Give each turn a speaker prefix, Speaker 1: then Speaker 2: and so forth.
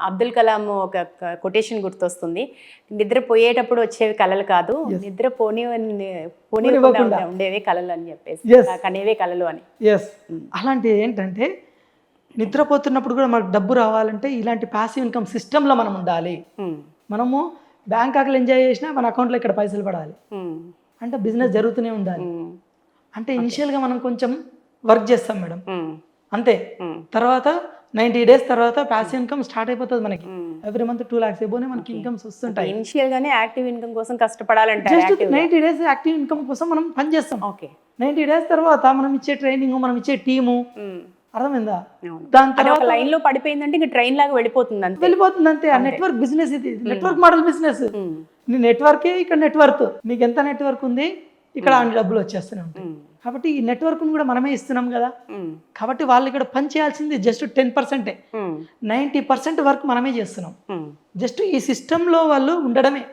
Speaker 1: అబ్దుల్ కలాం ఒక కొటేషన్ గుర్తొస్తుంది. నిద్రపోయేటప్పుడు వచ్చేవి కలలు కాదు, నిద్ర పోనివ్వకుండా ఉండేవే కలలు అని చెప్పేసి, కనేవే కలలు అని.
Speaker 2: ఎస్, అలాంటి ఏంటంటే నిద్రపోతున్నప్పుడు కూడా మనకు డబ్బు రావాలంటే ఇలాంటి ప్యాసివ్ ఇన్కమ్ సిస్టంలో మనం ఉండాలి. మనము బ్యాంకాక్లో ఎంజాయ్ చేసినా మన అకౌంట్లో ఇక్కడ పైసలు పడాలి అంటే బిజినెస్ జరుగుతూనే ఉండాలి. అంటే ఇనిషియల్గా మనం కొంచెం వర్క్ చేస్తాం మేడం, అంతే. తర్వాత 90 days తర్వాత ప్యాసివ్ ఇన్కమ్ స్టార్ట్ అయిపోతుంది మనకి. ఎవ్రీ మంత్ 2 lakhs ఎబోనే మనకి ఇన్కమ్స్ వస్తుంటాయి.
Speaker 1: ఇనిషియల్ గానే యాక్టివ్ ఇన్కమ్ కోసం కష్టపడాలంటే
Speaker 2: జస్ట్ 90 days యాక్టివ్ ఇన్కమ్ కోసం మనం పని చేస్తాం.
Speaker 1: ఓకే,
Speaker 2: 90 days తర్వాత మనం ఇచ్చే ట్రైనింగ్, మనం ఇచ్చే టీము, అర్థమైందా?
Speaker 1: దాని తర్వాత లైన్ లో పడిపోయిందంటే ఇంకా ట్రైన్ లాగా వెళ్ళిపోతుంది అంతే.
Speaker 2: ఆ నెట్వర్క్ బిజినెస్, ఇది నెట్వర్క్ మోడల్ బిజినెస్. నీ నెట్వర్కే ఇక్కడ నెట్వర్క్, నీకు ఎంత నెట్వర్క్ ఉంది ఇక్కడ అన్ని డబ్బులు వచ్చేస్తూనే ఉంటాయి. కాబట్టి ఈ నెట్వర్క్ కూడా మనమే ఇస్తున్నాం కదా. కాబట్టి వాళ్ళు ఇక్కడ పని చేయాల్సింది జస్ట్ 10%. 90% వర్క్ మనమే చేస్తున్నాం. జస్ట్ ఈ సిస్టంలో వాళ్ళు ఉండడమే.